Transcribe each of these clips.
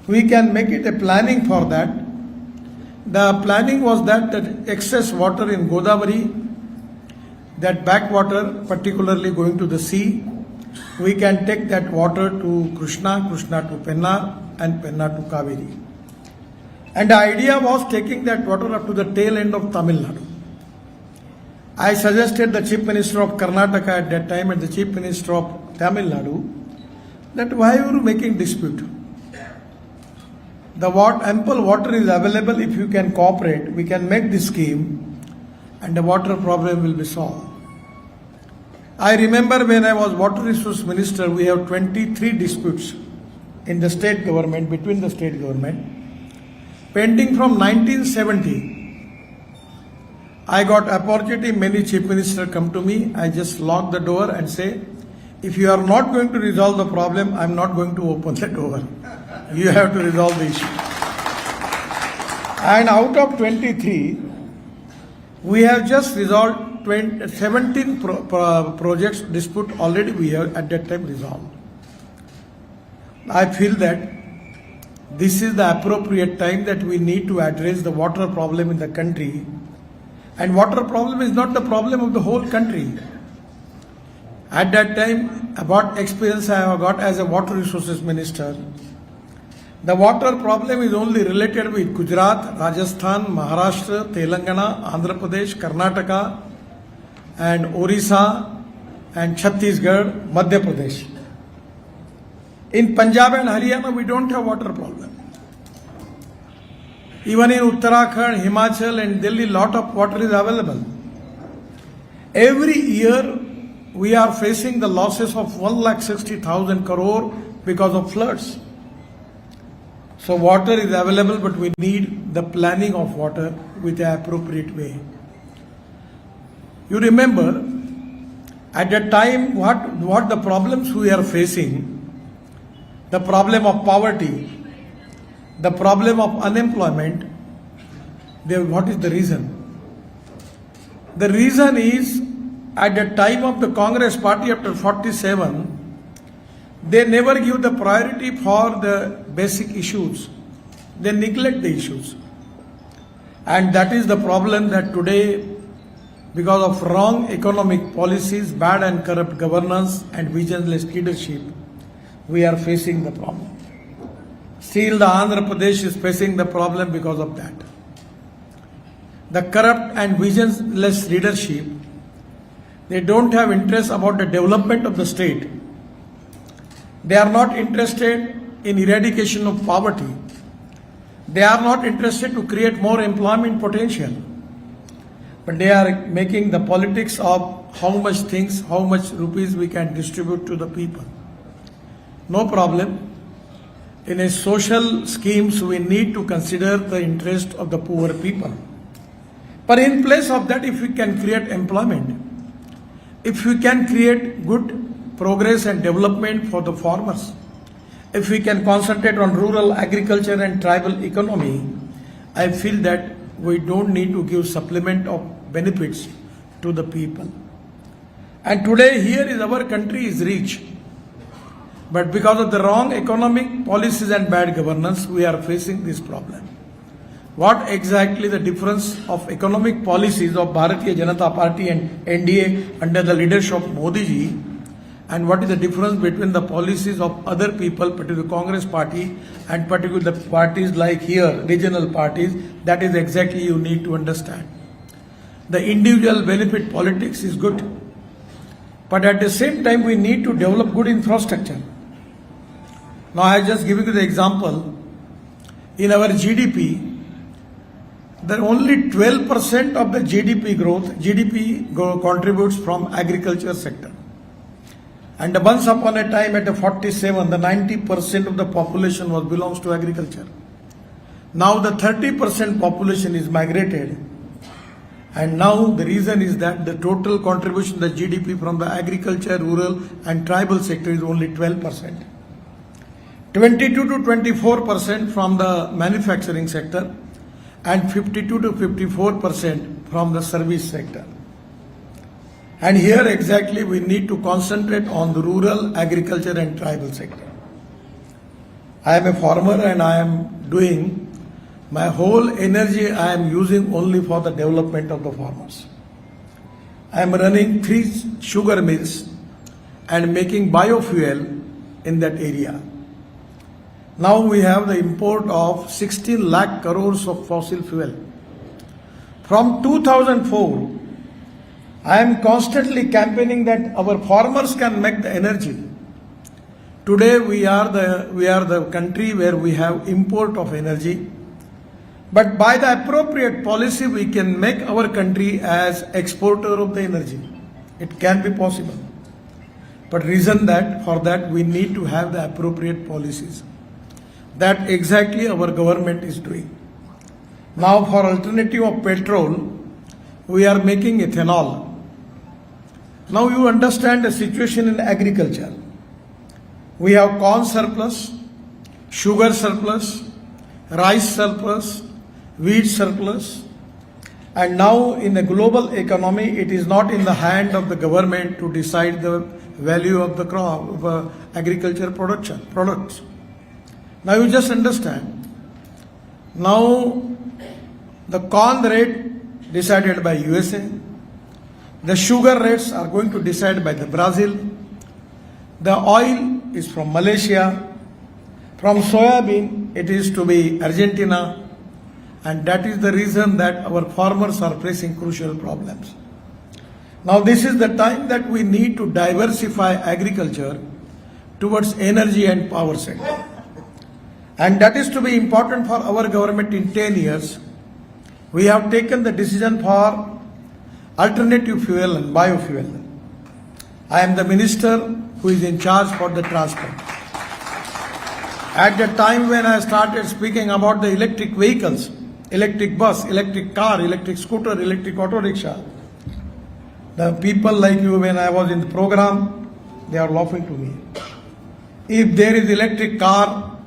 we can make it a planning for that. The planning was that excess water in Godavari, that backwater, particularly going to the sea, we can take that water to Krishna, Krishna to Penna, and Penna to Kaveri. And the idea was taking that water up to the tail end of Tamil Nadu. I suggested the Chief Minister of Karnataka at that time and the Chief Minister of Tamil Nadu that why are you making dispute? The ample water is available. If you can cooperate, we can make this scheme and the water problem will be solved. I remember when I was Water Resource Minister, we have 23 disputes in the state government, between the state government, pending from 1970. I got opportunity, many chief ministers come to me, I just lock the door and say, if you are not going to resolve the problem, I am not going to open the door. You have to resolve the issue. And out of 23, we have just resolved 17 projects dispute already we have at that time resolved. I feel that this is the appropriate time that we need to address the water problem in the country. And water problem is not the problem of the whole country. At that time, about experience I have got as a water resources minister, the water problem is only related with Gujarat, Rajasthan, Maharashtra, Telangana, Andhra Pradesh, Karnataka, and Orissa, and Chhattisgarh, Madhya Pradesh. In Punjab and Haryana, we don't have water problem. Even in Uttarakhand, Himachal and Delhi, lot of water is available. Every year, we are facing the losses of 1,60,000 crore because of floods. So water is available, but we need the planning of water with an appropriate way. You remember, at that time, what the problems we are facing, the problem of poverty, the problem of unemployment, what is the reason? The reason is, at the time of the Congress party after 47, they never give the priority for the basic issues. They neglect the issues. And that is the problem that today, because of wrong economic policies, bad and corrupt governance and visionless leadership, we are facing the problem. Still, the Andhra Pradesh is facing the problem because of that. The corrupt and visionless leadership, they don't have interest about the development of the state. They are not interested in eradication of poverty. They are not interested to create more employment potential. But they are making the politics of how much things, how much rupees we can distribute to the people. No problem. In a social schemes, we need to consider the interest of the poor people. But in place of that, if we can create employment, if we can create good progress and development for the farmers, if we can concentrate on rural agriculture and tribal economy, I feel that we don't need to give supplement of benefits to the people. And today here is our country is rich. But because of the wrong economic policies and bad governance, we are facing this problem. What exactly the difference of economic policies of Bharatiya Janata Party and NDA under the leadership of Modi ji, and what is the difference between the policies of other people, particularly Congress party and particularly the parties like here, regional parties, that is exactly you need to understand. The individual benefit politics is good, but at the same time we need to develop good infrastructure. Now I just give you the example. In our GDP, there only 12% of the GDP contributes from agriculture sector. And once upon a time at the 47, the 90% of the population belongs to agriculture. Now the 30% population is migrated. And now the reason is that the total contribution to the GDP from the agriculture, rural and tribal sector is only 12%. 22 to 24% from the manufacturing sector and 52 to 54% from the service sector. And here exactly we need to concentrate on the rural, agriculture and tribal sector. I am a farmer and I am doing my whole energy I am using only for the development of the farmers. I am running 3 sugar mills and making biofuel in that area. Now we have the import of 16 lakh crores of fossil fuel. From 2004, I am constantly campaigning that our farmers can make the energy. Today we are the country where we have import of energy. But by the appropriate policy, we can make our country as exporter of the energy. It can be possible. But reason that for that we need to have the appropriate policies. That exactly our government is doing. Now for alternative of petrol, we are making ethanol. Now you understand the situation in agriculture. We have corn surplus, sugar surplus, rice surplus, wheat surplus, and now in the global economy it is not in the hand of the government to decide the value of the crop of agriculture products. Now you just understand. Now the corn rate decided by USA, the sugar rates are going to decide by the Brazil, the oil is from Malaysia, from soybean it is to be Argentina, and that is the reason that our farmers are facing crucial problems. Now this is the time that we need to diversify agriculture towards energy and power sector. And that is to be important for our government in 10 years. We have taken the decision for alternative fuel and biofuel. I am the minister who is in charge for the transport. At the time when I started speaking about the electric vehicles, electric bus, electric car, electric scooter, electric auto rickshaw, the people like you, when I was in the program, they are laughing to me. If there is electric car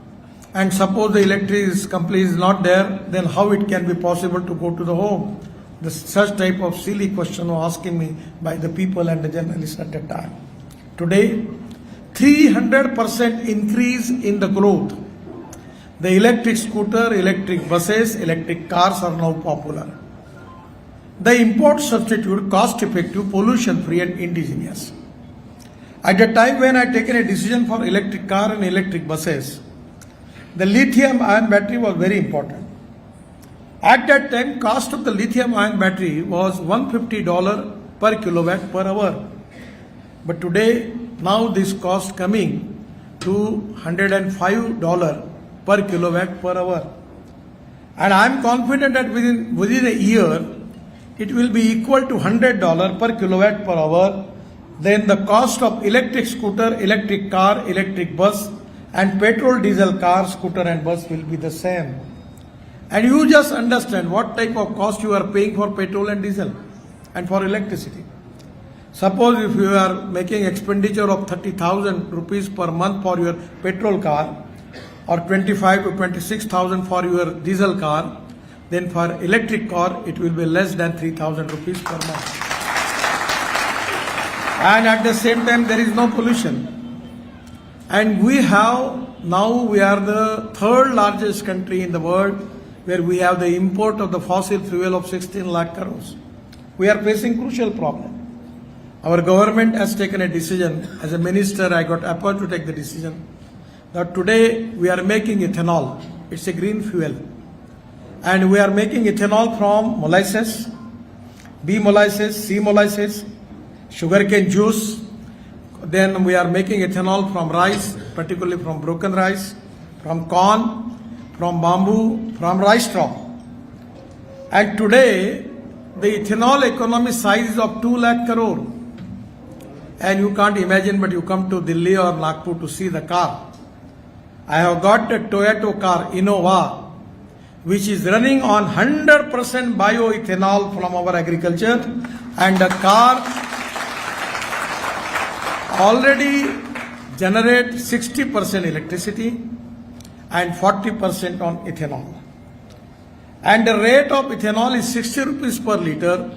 and suppose the electric company is not there, then how it can be possible to go to the home? Such type of silly question was asking me by the people and the journalists at that time. Today, 300% increase in the growth. The electric scooter, electric buses, electric cars are now popular. The import substitute cost-effective, pollution-free and indigenous. At the time when I taken a decision for electric car and electric buses, the lithium-ion battery was very important. At that time, cost of the lithium-ion battery was $150 per kilowatt per hour. But today, now this cost coming to $105 per kilowatt per hour. And I am confident that within a year, it will be equal to $100 per kilowatt per hour. Then the cost of electric scooter, electric car, electric bus and petrol diesel car, scooter and bus will be the same. And you just understand what type of cost you are paying for petrol and diesel and for electricity. Suppose if you are making expenditure of 30,000 rupees per month for your petrol car or 25 to 26,000 for your diesel car, then for electric car it will be less than 3,000 rupees per month. And at the same time there is no pollution. And we are the third largest country in the world where we have the import of the fossil fuel of 16 lakh crores. We are facing crucial problem. Our government has taken a decision. As a minister, I got appointed to take the decision that today we are making ethanol. It's a green fuel. And we are making ethanol from molasses, B molasses, C molasses, sugarcane juice. Then we are making ethanol from rice, particularly from broken rice, from corn, from bamboo, from rice straw. And today, the ethanol economy size is of 2 lakh crore. And you can't imagine, but you come to Delhi or Nagpur to see the car. I have got a Toyota car, Innova, which is running on 100% bioethanol from our agriculture, and the car already generates 60% electricity and 40% on ethanol. And the rate of ethanol is 60 rupees per liter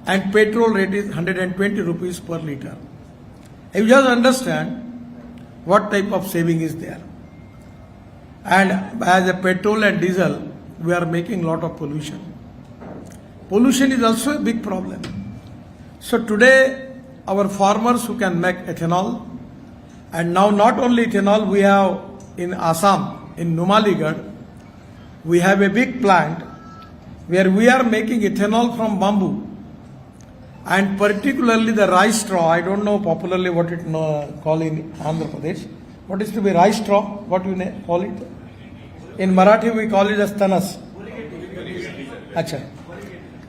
and petrol rate is 120 rupees per liter. You just understand what type of saving is there. And as a petrol and diesel, we are making lot of pollution. Pollution is also a big problem. So today, our farmers who can make ethanol, and now not only ethanol, we have in Assam, in Numaligarh, we have a big plant where we are making ethanol from bamboo, and particularly the rice straw. I don't know popularly what it call in Andhra Pradesh. What is to be rice straw? What you call it? In Marathi we call it as tanas. Acha.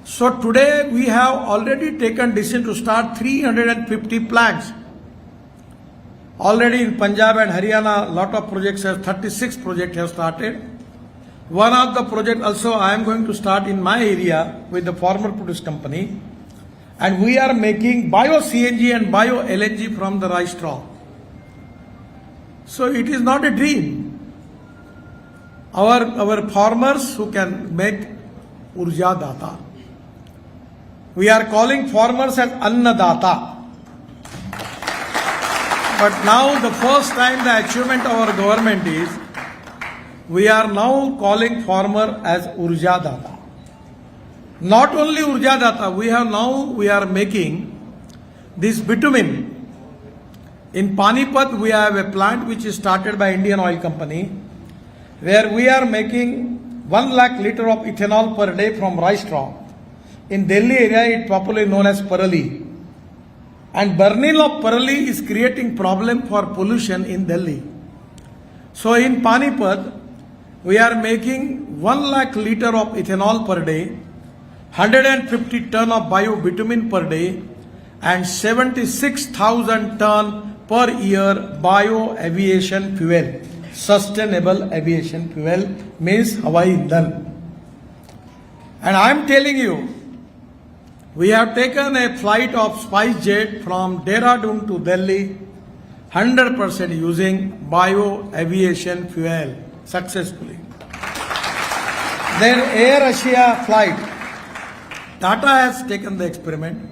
So today we have already taken decision to start 350 plants. Already in Punjab and Haryana, lot of projects have 36 projects have started. One of the project also I am going to start in my area with the farmer produce company, and we are making bio CNG and bio LNG from the rice straw. So it is not a dream. Our farmers who can make Urja Data. We are calling farmers as Annadata. But now the first time the achievement of our government is, we are now calling farmer as Urja Data. Not only Urja Data, we are making this bitumen. In Panipat, we have a plant which is started by Indian Oil Company, where we are making 1 lakh liter of ethanol per day from rice straw. In Delhi area, it popularly known as Parali. And burning of Parali is creating problem for pollution in Delhi. So in Panipat, we are making 1 lakh liter of ethanol per day, 150 ton of bio-bitumen per day, and 76,000 ton per year bio-aviation fuel. Sustainable aviation fuel means Hawaii Indhan. And I am telling you, we have taken a flight of Spice Jet from Dehradun to Delhi, 100% using bio-aviation fuel successfully. Then Air Asia flight, Tata has taken the experiment,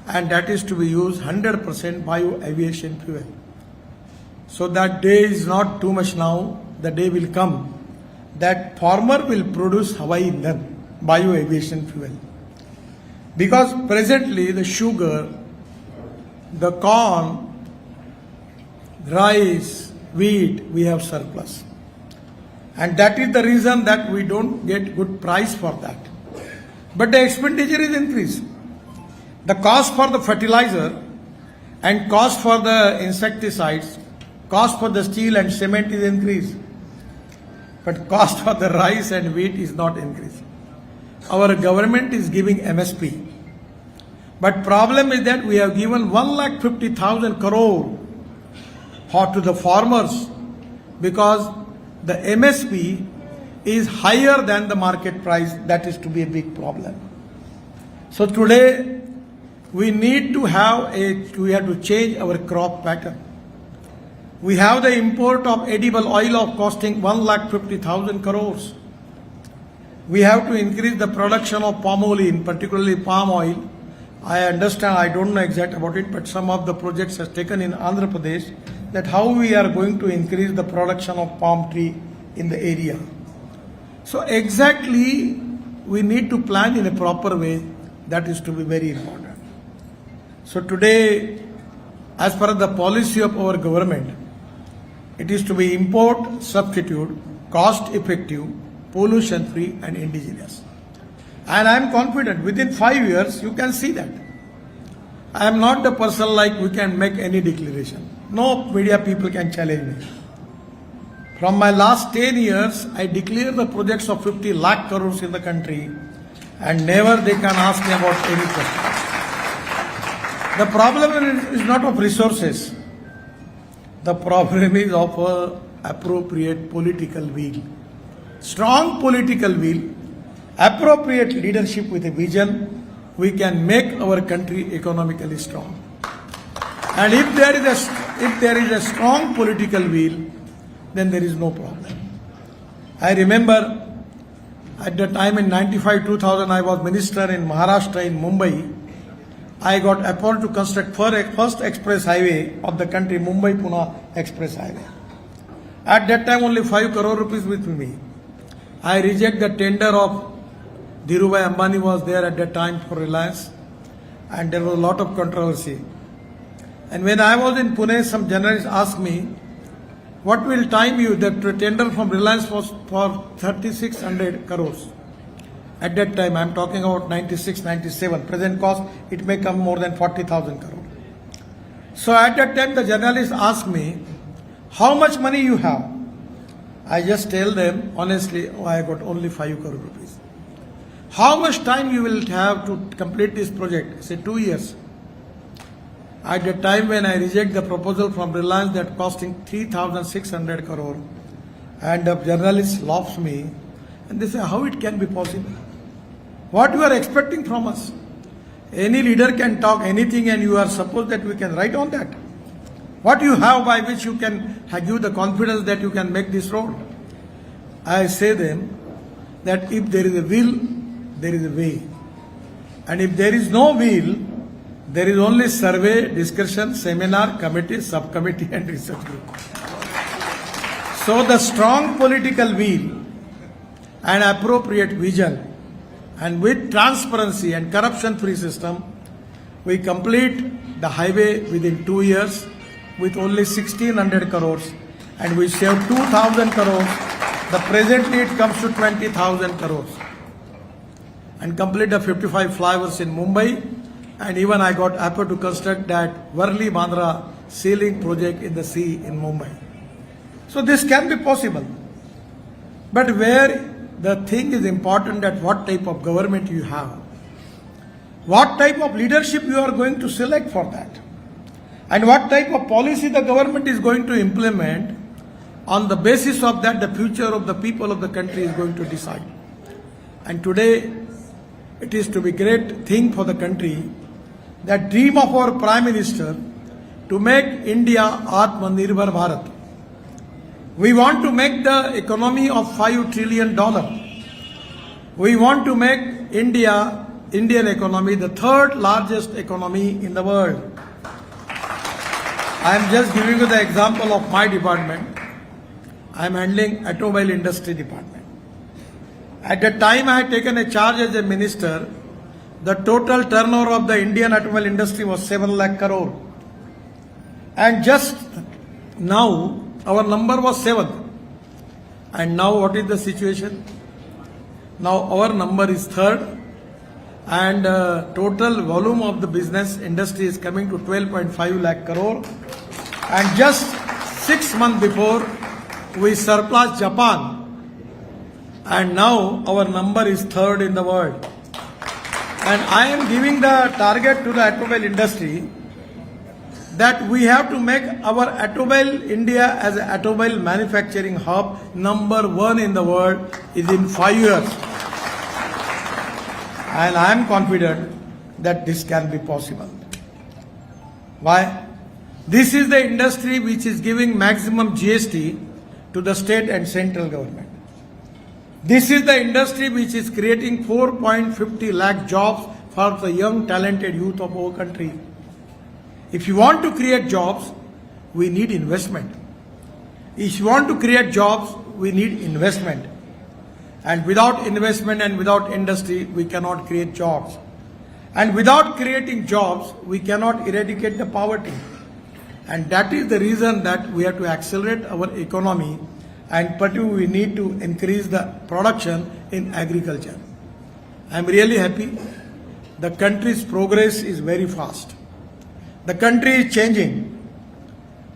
and that is to be used 100% bio-aviation fuel. So that day is not too much now, the day will come that farmer will produce Hawaii Indhan, bio-aviation fuel. Because presently the sugar, the corn, rice, wheat, we have surplus. And that is the reason that we don't get good price for that. But the expenditure is increased. The cost for the fertilizer and cost for the insecticides, cost for the steel and cement is increased. But cost for the rice and wheat is not increasing. Our government is giving MSP. But problem is that we have given 1,50,000 crore to the farmers because the MSP is higher than the market price. That is to be a big problem. So today we need to we have to change our crop pattern. We have the import of edible oil of costing 1,50,000 crores. We have to increase the production of palm oil, particularly palm oil. I understand, I don't know exact about it, but some of the projects has taken in Andhra Pradesh that how we are going to increase the production of palm tree in the area. So exactly we need to plan in a proper way. That is to be very important. So today, as per the policy of our government, it is to be import substitute, cost effective, pollution free and indigenous. And I am confident within 5 years you can see that. I am not the person like we can make any declaration. No media people can challenge me. From my last 10 years, I declare the projects of 50 lakh crores in the country, and never they can ask me about any question. The problem is not of resources. The problem is of appropriate political will. Strong political will, appropriate leadership with a vision, we can make our country economically strong. And if there is a strong political will, then there is no problem. I remember at the time in 95-2000, I was minister in Maharashtra in Mumbai. I got appointed to construct first express highway of the country, Mumbai-Pune express highway. At that time only 5 crore rupees with me. I reject the tender of Dhirubhai Ambani was there at that time for Reliance, and there was a lot of controversy. And when I was in Pune, some journalists asked me, what will time you? The tender from Reliance was for 3600 crores. At that time, I am talking about 96, 97. Present cost, it may come more than 40,000 crores. So at that time, the journalist asked me, how much money you have? I just tell them, honestly, I got only 5 crore rupees. How much time you will have to complete this project? I said 2 years. At the time when I reject the proposal from Reliance that costing 3,600 crore, and the journalist laughs me, and they say, how it can be possible? What you are expecting from us? Any leader can talk anything and you are supposed that we can write on that. What you have by which you can give the confidence that you can make this road? I say them that if there is a will, there is a way. And if there is no will, there is only survey, discussion, seminar, committee, subcommittee and research group. So the strong political will and appropriate vision and with transparency and corruption-free system, we complete the highway within 2 years with only 1600 crores and we save 2000 crores. The presently it comes to 20,000 crores. And complete the 55 flyovers in Mumbai. And even I got happy to construct that Worli-Bandra sealing project in the sea in Mumbai. So this can be possible. But where the thing is important that what type of government you have, what type of leadership you are going to select for that, and what type of policy the government is going to implement. On the basis of that, the future of the people of the country is going to decide. And today, it is to be great thing for the country, that dream of our Prime Minister to make India Atmanirbhar Bharat. We want to make the economy of $5 trillion. We want to make Indian economy the third largest economy in the world. I am just giving you the example of my department. I am handling automobile industry department. At the time I had taken a charge as a minister, the total turnover of the Indian automobile industry was 7 lakh crore. And just now, our number was 7. And now what is the situation? Now our number is 3rd. And total volume of the business industry is coming to 12.5 lakh crore. And just 6 months before, we surpassed Japan. And now our number is 3rd in the world. And I am giving the target to the automobile industry that we have to make our automobile India as an automobile manufacturing hub number 1 in the world is in 5 years. And I am confident that this can be possible. Why? This is the industry which is giving maximum GST to the state and central government. This is the industry which is creating 4.50 lakh jobs for the young talented youth of our country. If you want to create jobs, we need investment. If you want to create jobs, we need investment. And without investment and without industry, we cannot create jobs. And without creating jobs, we cannot eradicate the poverty. And that is the reason that we have to accelerate our economy, and particularly we need to increase the production in agriculture. I am really happy. The country's progress is very fast. The country is changing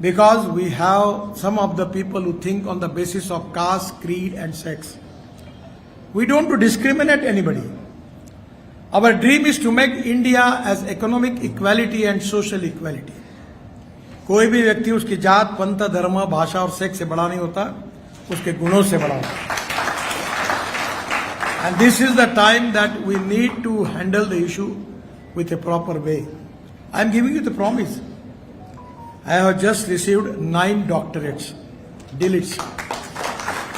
because we have some of the people who think on the basis of caste, creed and sex. We don't discriminate anybody. Our dream is to make India as economic equality and social equality. कोई भी व्यक्ति उसकी जात, पंथ, धर्म, भाषा और sex से बड़ा नहीं होता, उसके गुणों से बड़ा होता. And this is the time that we need to handle the issue with a proper way. I am giving you the promise. I have just received 9 doctorates, deletes,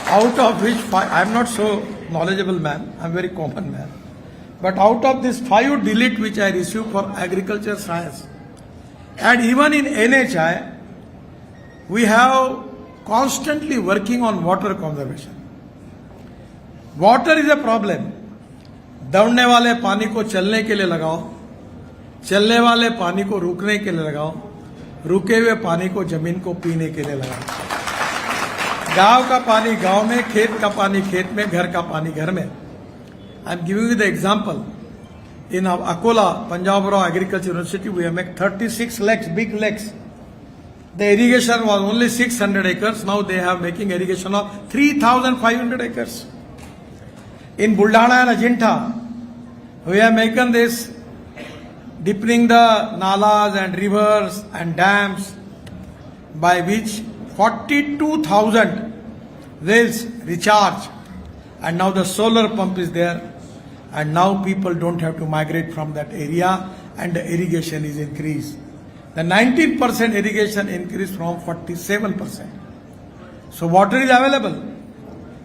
out of which 5, I am not so knowledgeable man, I am very common man. But out of this 5 delete which I received for agriculture science, and even in NHI, we have constantly working on water conservation. Water is a problem. दौड़ने वाले पानी को चलने के लिए लगाओ, चलने वाले पानी को रुकने के लिए लगाओ, रुके हुए पानी को जमीन को पीने के लिए लगाओ। गांव का पानी गांव में, खेत का पानी खेत में, घर का पानी घर में। I am giving you the example. In Akola, Punjab Agriculture University, we have made 36 lakes, big lakes. The irrigation was only 600 acres. Now they have making irrigation of 3,500 acres. In Buldana and Ajinta, we have making this deepening the nalas and rivers and dams by which 42,000 wells recharge. And now the solar pump is there. And now people don't have to migrate from that area and the irrigation is increased. The 19% irrigation increased from 47%. So water is available.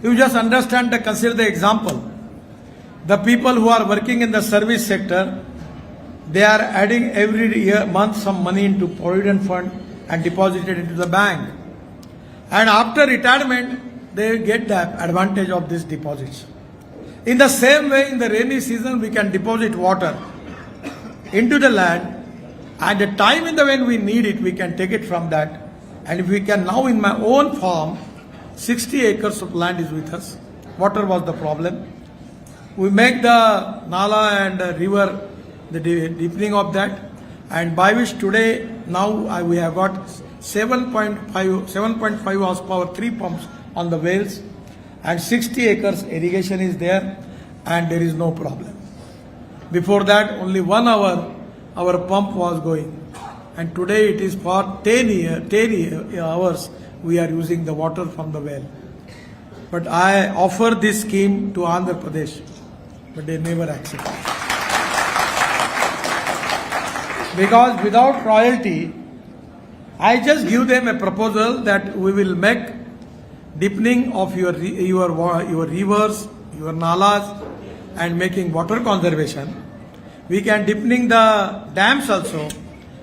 You just understand, consider the example. The people who are working in the service sector, they are adding every year, month some money into provident fund and deposit it into the bank. And after retirement, they get the advantage of these deposits. In the same way, in the rainy season, we can deposit water into the land, and the time in the when we need it, we can take it from that. And if we can now, in my own farm, 60 acres of land is with us. Water was the problem. We make the nala and the river, the deepening of that, and by which today, now we have got 7.5 horsepower, 3 pumps on the wells, and 60 acres irrigation is there, and there is no problem. Before that, only 1 hour our pump was going, and today it is for 10 hours we are using the water from the well. But I offer this scheme to Andhra Pradesh, but they never accept it. Because without royalty, I just give them a proposal that we will make deepening of your rivers, your nalas, and making water conservation. We can deepening the dams also,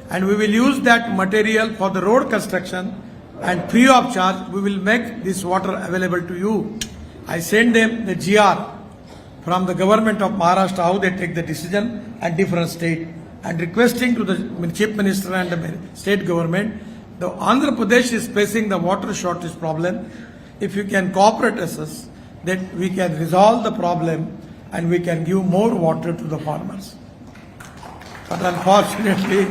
and we will use that material for the road construction, and free of charge we will make this water available to you. I send them the GR from the government of Maharashtra, how they take the decision at different state, and requesting to the Chief Minister and the state government, the Andhra Pradesh is facing the water shortage problem. If you can cooperate with us, that we can resolve the problem and we can give more water to the farmers. But unfortunately,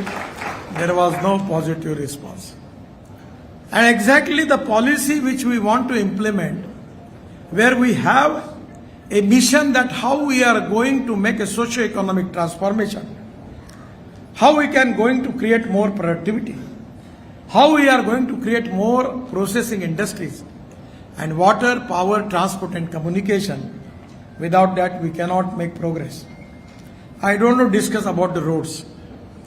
there was no positive response. And exactly the policy which we want to implement, where we have a mission that how we are going to make a socio-economic transformation, how we can going to create more productivity, how we are going to create more processing industries, and water, power, transport and communication. Without that, we cannot make progress. I don't want to discuss about the roads,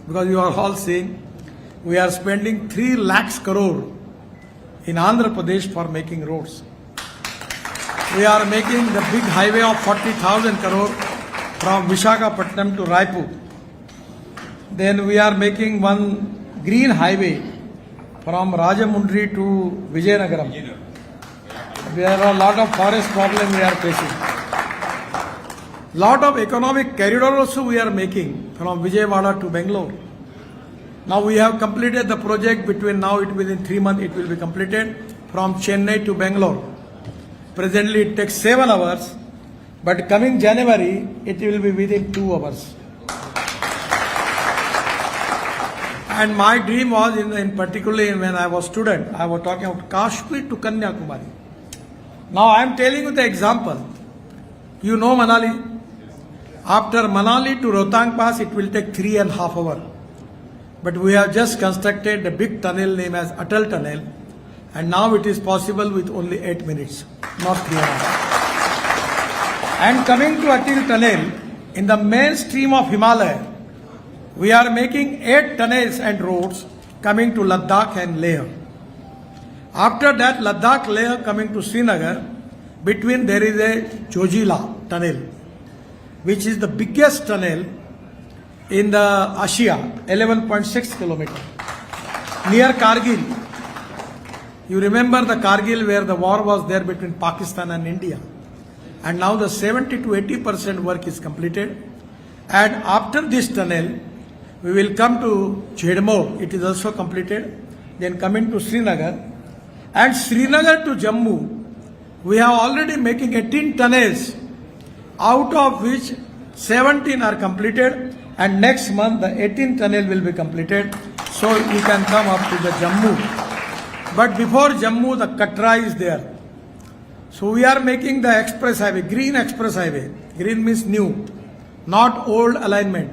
because you are all saying we are spending 3 lakhs crore in Andhra Pradesh for making roads. We are making the big highway of 40,000 crore from Visakhapatnam to Raipur. Then we are making one green highway from Rajamundry to Vijayanagaram. There are a lot of forest problems we are facing. Lot of economic corridor also we are making from Vijayawada to Bangalore. Now we have completed the project between now, it within 3 months it will be completed from Chennai to Bangalore. Presently it takes 7 hours, but coming January it will be within 2 hours. And my dream was in particularly when I was student, I was talking about Kashmir to Kanyakumari. Now I am telling you the example. You know Manali? After Manali to Rohtang Pass, it will take 3.5 hours. But we have just constructed a big tunnel named as Atal Tunnel, and now it is possible with only 8 minutes, not 3 hours. And coming to Atal Tunnel, in the mainstream of Himalaya, we are making 8 tunnels and roads coming to Ladakh and Leh. After that, Ladakh, Leh coming to Srinagar, between there is a Jojila tunnel, which is the biggest tunnel in the Asia, 11.6 kilometers, near Kargil. You remember the Kargil where the war was there between Pakistan and India. And now the 70 to 80% work is completed. And after this tunnel, we will come to Chedmo, it is also completed. Then coming to Srinagar. And Srinagar to Jammu, we have already making 18 tunnels, out of which 17 are completed. And next month, the 18th tunnel will be completed. So you can come up to the Jammu. But before Jammu, the Katra is there. So we are making the express highway, green express highway. Green means new, not old alignment.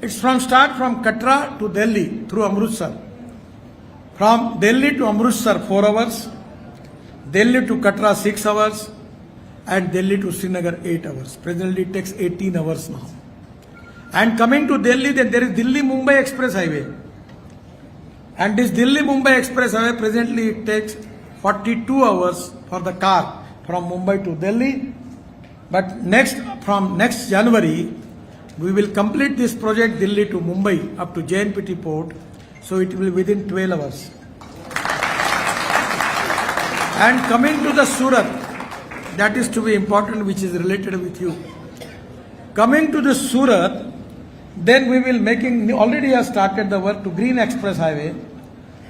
It's start from Katra to Delhi through Amritsar. From Delhi to Amritsar 4 hours, Delhi to Katra 6 hours, and Delhi to Srinagar 8 hours. Presently it takes 18 hours now. And coming to Delhi, then there is Delhi-Mumbai Express Highway. And this Delhi-Mumbai Express Highway, presently it takes 42 hours for the car from Mumbai to Delhi. But from next January, we will complete this project Delhi to Mumbai up to JNPT port. So it will be within 12 hours. And coming to the Surat, that is to be important, which is related with you. Coming to the Surat, then we will making, already have started the work to Green Express Highway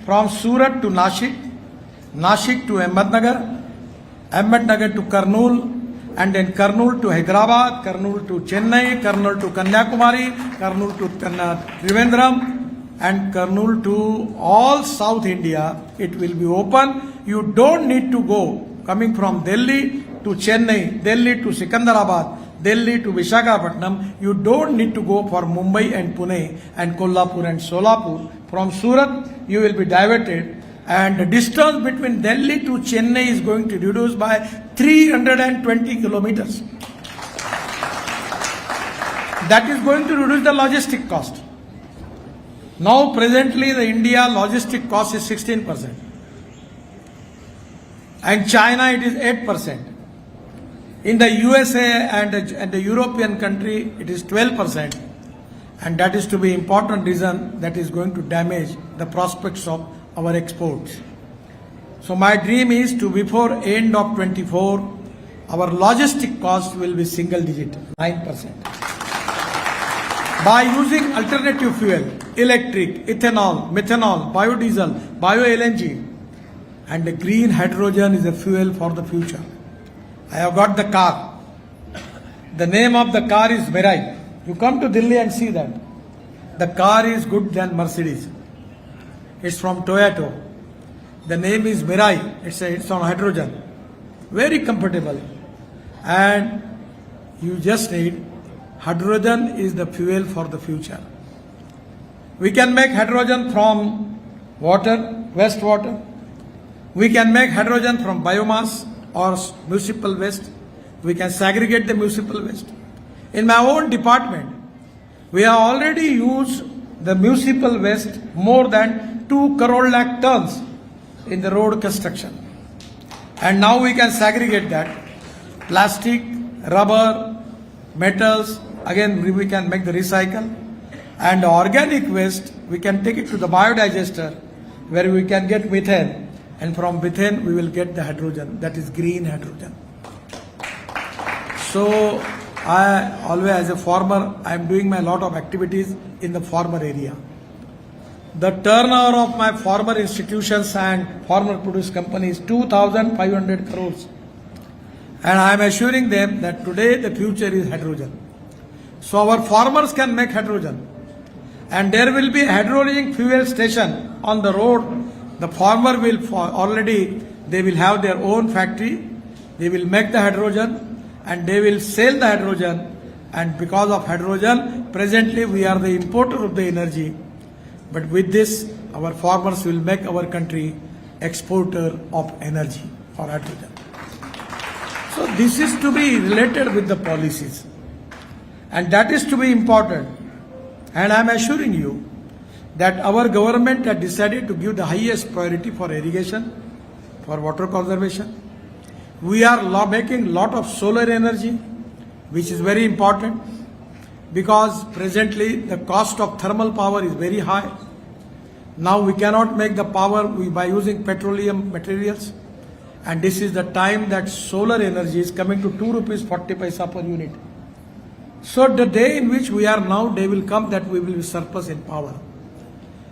from Surat to Nashik, Nashik to Ahmednagar, Ahmednagar to Kurnool, and then Kurnool to Hyderabad, Kurnool to Chennai, Kurnool to Kanyakumari, Kurnool to Trivandrum, and Kurnool to all South India. It will be open. You don't need to go coming from Delhi to Chennai, Delhi to Sikandarabad, Delhi to Visakhapatnam. You don't need to go for Mumbai and Pune and Kolhapur and Solapur. From Surat, you will be diverted, and the distance between Delhi to Chennai is going to reduce by 320 kilometers. That is going to reduce the logistic cost. Now presently the India logistic cost is 16%. And China it is 8%. In the USA and the European country it is 12%. And that is to be important reason that is going to damage the prospects of our exports. So my dream is to before end of 24, our logistic cost will be single digit, 9%. By using alternative fuel, electric, ethanol, methanol, biodiesel, bio-LNG, and the green hydrogen is a fuel for the future. I have got the car. The name of the car is Mirai. You come to Delhi and see that. The car is good than Mercedes. It's from Toyota. The name is Mirai. It's on hydrogen. Very comfortable. And you just need hydrogen is the fuel for the future. We can make hydrogen from water, wastewater. We can make hydrogen from biomass or municipal waste. We can segregate the municipal waste. In my own department, we have already used the municipal waste more than 2 crore lakh tons in the road construction. And now we can segregate that. Plastic, rubber, metals, again we can make the recycle. And organic waste, we can take it to the biodigester where we can get methane. And from methane we will get the hydrogen, that is green hydrogen. So I always, as a farmer, I am doing my lot of activities in the farmer area. The turnover of my farmer institutions and farmer produce companies 2,500 crores. And I am assuring them that today the future is hydrogen. So our farmers can make hydrogen. And there will be hydrogen fuel station on the road. The farmer will they will have their own factory. They will make the hydrogen and they will sell the hydrogen. And because of hydrogen, presently we are the importer of the energy. But with this, our farmers will make our country exporter of energy for hydrogen. So this is to be related with the policies. And that is to be important. And I am assuring you that our government has decided to give the highest priority for irrigation, for water conservation. We are making lot of solar energy, which is very important because presently the cost of thermal power is very high. Now we cannot make the power by using petroleum materials. And this is the time that solar energy is coming to 2 rupees 40 paisa per unit. So the day in which we are now, day will come that we will be surplus in power.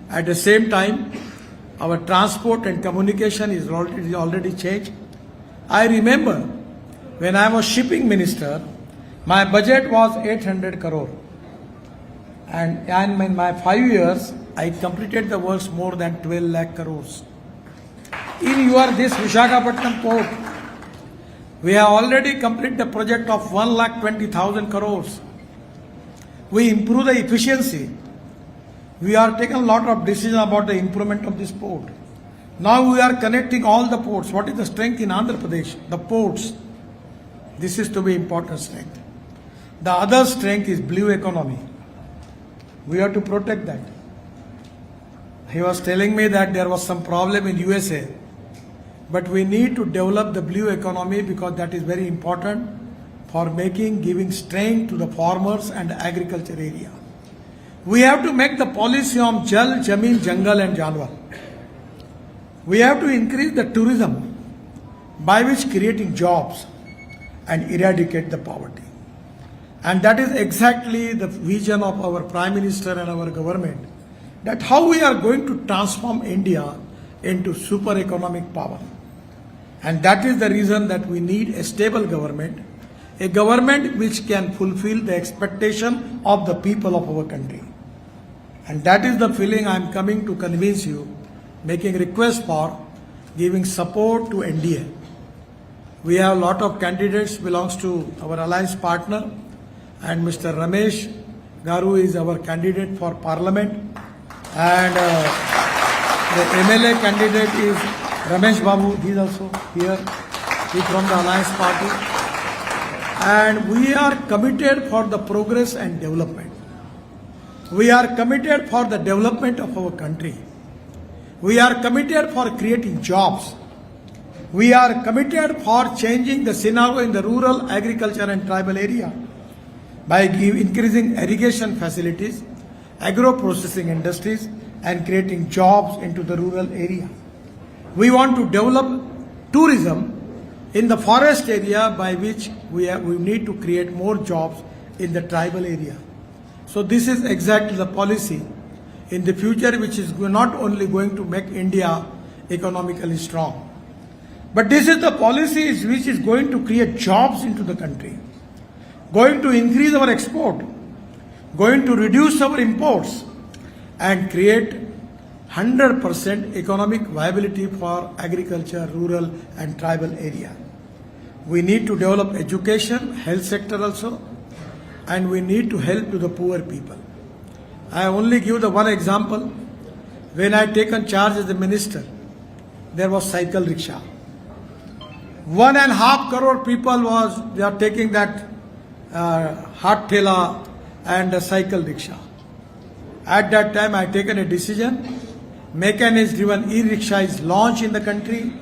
At the same time, our transport and communication is already changed. I remember when I was shipping minister, my budget was 800 crore. And in my 5 years, I completed the works more than 12 lakh crores. In this Visakhapatnam port, we have already completed the project of 1,20,000 crores. We improve the efficiency. We are taking a lot of decisions about the improvement of this port. Now we are connecting all the ports. What is the strength in Andhra Pradesh? The ports. This is to be important strength. The other strength is blue economy. We have to protect that. He was telling me that there was some problem in USA. But we need to develop the blue economy because that is very important for giving strength to the farmers and agriculture area. We have to make the policy of Jal, Jameen, Jungle and Janwar. We have to increase the tourism by which creating jobs and eradicate the poverty. And that is exactly the vision of our Prime Minister and our government, that how we are going to transform India into super economic power. And that is the reason that we need a stable government, a government which can fulfill the expectation of the people of our country. And that is the feeling I am coming to convince you, making request for giving support to NDA. We have a lot of candidates belongs to our alliance partner, and Mr. Ramesh Garu is our candidate for parliament, and the MLA candidate is Ramesh Babu. He is also here. He is from the alliance party, and we are committed for the progress and development. We are committed for the development of our country. We are committed for creating jobs. We are committed for changing the scenario in the rural, agriculture and tribal area by increasing irrigation facilities, agro-processing industries and creating jobs into the rural area. We want to develop tourism in the forest area by which we need to create more jobs in the tribal area. So this is exactly the policy in the future which is not only going to make India economically strong, but this is the policy which is going to create jobs into the country, going to increase our export, going to reduce our imports and create 100% economic viability for agriculture, rural and tribal area. We need to develop education, health sector also, and we need to help to the poor people. I only give the one example. When I taken charge as the minister, there was cycle rickshaw. 1.5 crore people they are taking that hot thela and a cycle rickshaw. At that time I taken a decision. Mechanism driven e-rickshaw is launched in the country.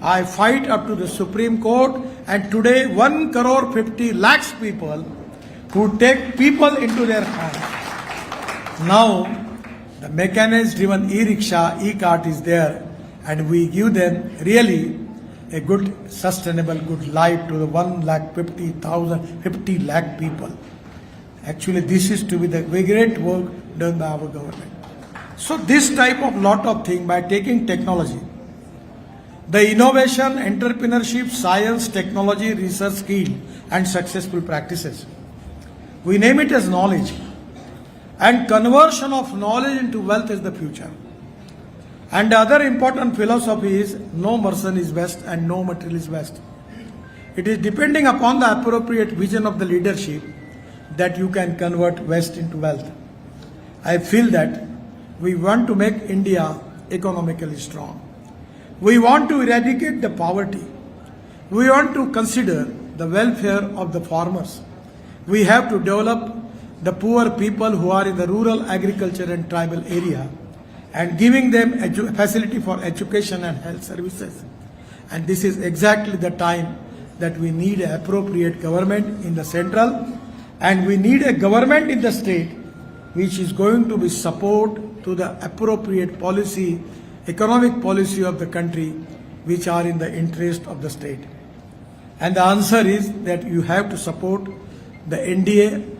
I fight up to the Supreme Court, and today 1 crore 50 lakhs people who take people into their hands. Now the mechanism driven e-rickshaw, e-cart is there, and we give them really a good, sustainable, good life to the 50 lakh people. Actually, this is to be the great work done by our government. So this type of lot of thing by taking technology, the innovation, entrepreneurship, science, technology, research, skill and successful practices. We name it as knowledge. And conversion of knowledge into wealth is the future. And the other important philosophy is no person is best and no material is best. It is depending upon the appropriate vision of the leadership that you can convert waste into wealth. I feel that we want to make India economically strong. We want to eradicate the poverty. We want to consider the welfare of the farmers. We have to develop the poor people who are in the rural agriculture and tribal area and giving them facility for education and health services. And this is exactly the time that we need an appropriate government in the central, and we need a government in the state which is going to be support to the appropriate policy, economic policy of the country, which are in the interest of the state. And the answer is that you have to support the NDA,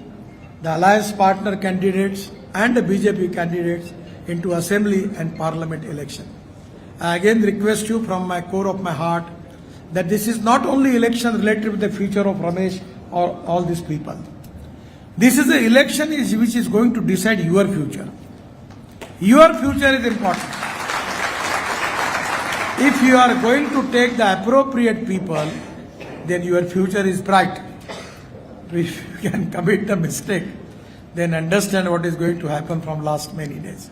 the alliance partner candidates and the BJP candidates into assembly and parliament election. I again request you from my core of my heart that this is not only election related with the future of Ramesh or all these people. This is the election which is going to decide your future. Your future is important. If you are going to take the appropriate people, then your future is bright. If you can commit a mistake, then understand what is going to happen from last many days.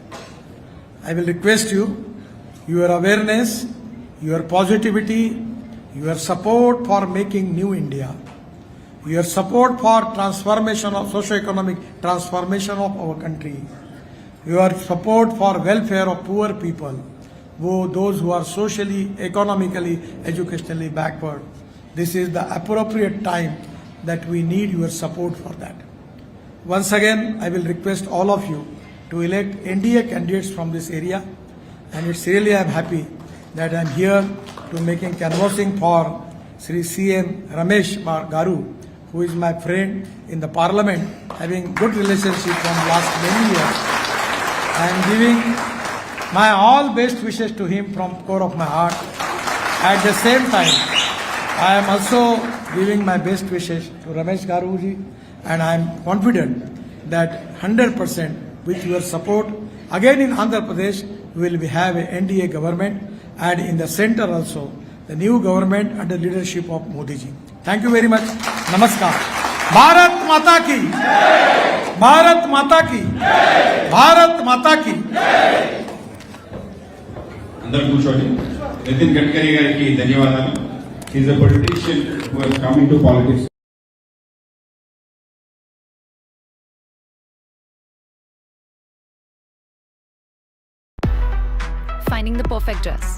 I will request you, your awareness, your positivity, your support for making new India, your support for transformation of socio-economic transformation of our country, your support for welfare of poor people, those who are socially, economically, educationally backward. This is the appropriate time that we need your support for that. Once again, I will request all of you to elect NDA candidates from this area, and it's really I'm happy that I'm here to making canvassing for Sri CM Ramesh Garu, who is my friend in the parliament, having good relationship from last many years. I am giving my all best wishes to him from core of my heart. At the same time, I am also giving my best wishes to Ramesh Garuji, and I am confident that 100% with your support, again in Andhra Pradesh, we will have a NDA government, and in the center also, the new government under leadership of Modi ji. Thank you very much. Namaskar. Bharat Mata ki. Bharat Mata ki. Bharat Mata ki. అందరూ కూర్చోండి. నితిన్ గడ్కరీ గారికి ధన్యవాదాలు. He is a politician who has come into politics. Finding the perfect dress.